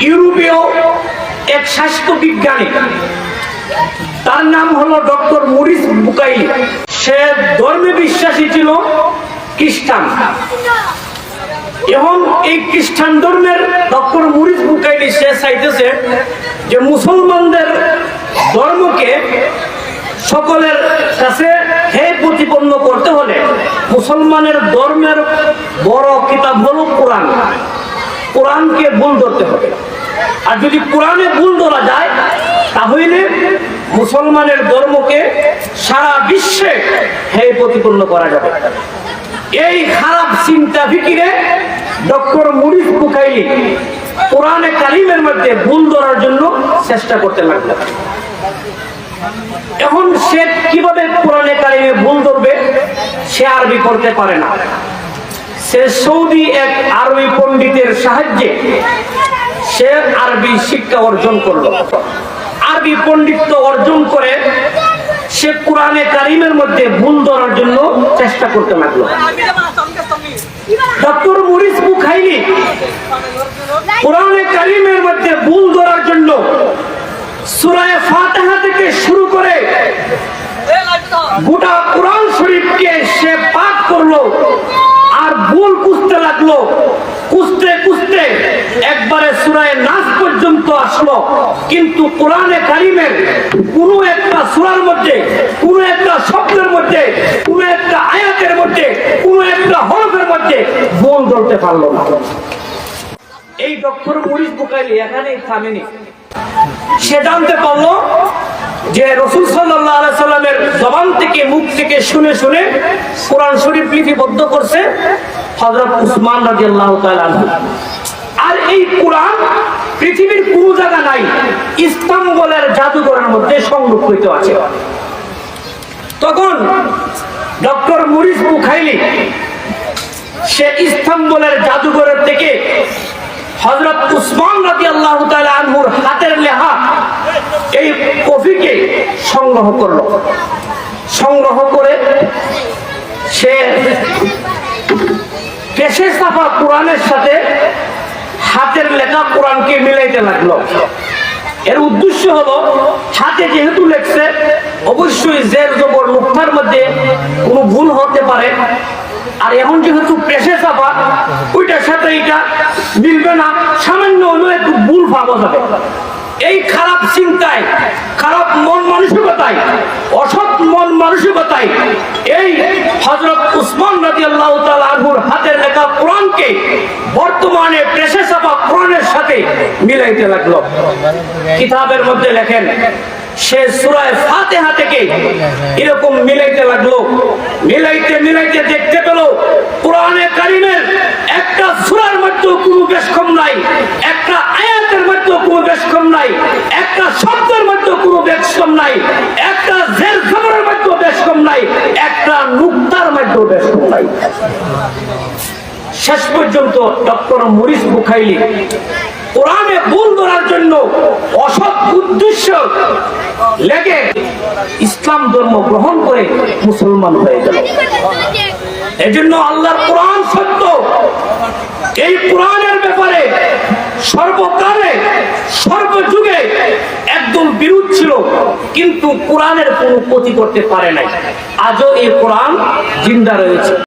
ইউরোপীয় এক স্বাস্থ্য বিজ্ঞানী, তার নাম হলো ডক্টর মরিস বুকাইলি। সে ধর্মে বিশ্বাসী ছিল খ্রিস্টান। এখন এই খ্রিস্টান ধর্মের ডক্টর মরিস বুকাইলি সে চাইতেছে যে মুসলমানদের ধর্মকে সকলের কাছে প্রতিপন্ন করতে হলে মুসলমানের ধর্মের বড় কিতাব হলো কোরআন। কোরআনকে ভুল ধরতে হবে, আর যদি কোরআনে ভুল ধরা যায় তাহলে মুসলমানের ধর্মকে সারা বিশ্বে প্রতিপন্ন করা যাবে। এই খারাপ চিন্তা ফিকিরে ডক্টর মরিস বুকাইলি কোরআনে কারিমের মধ্যে ভুল ধরার জন্য চেষ্টা করতে লাগলো। এখন সে কিভাবে কোরআনে কারিমে ভুল ধরবে? সে আরবি পড়তে পারে না। সে সৌদি এক আরবি পণ্ডিতের সাহায্যে সে আরবি শিক্ষা অর্জন করলো। আরবি পণ্ডিত্য অর্জন করে সে কোরআনে কারিমের মধ্যে ভুল ধরার জন্য চেষ্টা করতে লাগলো। ডক্টর মরিস বুকাইলি কোরআনে কারিমের মধ্যে ভুল ধরার জন্য সূরা ফাতিহা থেকে শুরু করে গোটা কোরআন শরীফকে সে পাঠ করলো, আর ভুল খুঁজতে লাগলো। খুঁজতে খুঁজতে একবারে সূরা নাস পর্যন্ত আসলো, কিন্তু কোরআনে কারিমের কোনো একটা সূরার মধ্যে, কোনো একটা শব্দের মধ্যে, কোনো একটা আয়াতের মধ্যে, কোনো একটা হরফের মধ্যে ভুল ধরতে পারলো না। এই ডক্টর মরিস বুকাইলি এখানেই থামেনি। সে জানতে পারলো যে রাসূল সাল্লাল্লাহু আলাইহি সাল্লামের জবান থেকে, মুখ থেকে শুনে শুনে কোরআন শরীফ লিপিবদ্ধ করছে হযরত উসমান রাদিয়াল্লাহু তাআলা আনহু। আর এই কোরআন পৃথিবীর কোন জায়গা নাই, ইস্তাম্বুলের জাদুঘরের মধ্যে সংরক্ষিত আছে। তখন ডক্টর মরিস বুকাইলি সে ইস্তাম্বুলের জাদুঘরের থেকে হযরত উসমান রাদিয়াল্লাহু তাআলা আনহুর হাতের লেখা এই কপিকে সংগ্রহ করলো। সংগ্রহ করে সে পেশে ছাপা কোরআনের সাথে হাতের লেখা কোরআনকে মিলাইতে লাগলো। এর উদ্দেশ্য হলো হাতে যেহেতু লেখছে অবশ্যই জের জবর নুক্তার মধ্যে কোনো ভুল হতে পারে, আর এখন যেহেতু পেশে ছাপা ওইটার সাথে এটা মিলবে না, সামান্য হলেও একটু ভুল পাওয়া যাবে। এই খারাপ চিন্তায়, খারাপ মন মানসিকতায়, অসৎ মন মানসিকতায় এই হযরত উসমান রাদিয়াল্লাহু তাআলা আনহুর হাতের লেখা কোরআনকে বর্তমানে পেশে ছাপা কোরআনের সাথে মিলাইতে লাগলো। কিতাবের মধ্যে লেখেন সে সূরা ফাতিহা থেকে এরকম মিলাইতে লাগলো। মিলাইতে মিলাইতে দেখতে পেল কোরআনে কারিমের একটা সূরার মধ্যে কোনো বেশকম নাই, একটা আয়াতের মধ্যে কোনো বেশকম নাই, একটা শব্দের মধ্যে কোনো বেশকম নাই, একটা জের জবরের মধ্যে বেশকম নাই, একটা নুক্তার মধ্যে বেশকম নাই। শেষ পর্যন্ত ডক্টর মরিস বুকাইলি কোরআনে ভুল ধরার জন্য অসৎ উদ্দেশ্য লেগে ইসলাম ধর্ম গ্রহণ করে মুসলমান হয়ে গেল। এজন্য আল্লাহর কোরআন সত্য। এই কোরআনের ব্যাপারে সর্বকালে সর্বযুগে একদম বিরোধ ছিল, কিন্তু কোরআনের কোনো ক্ষতি করতে পারে নাই। আজও এই কোরআন জিন্দা রয়েছে।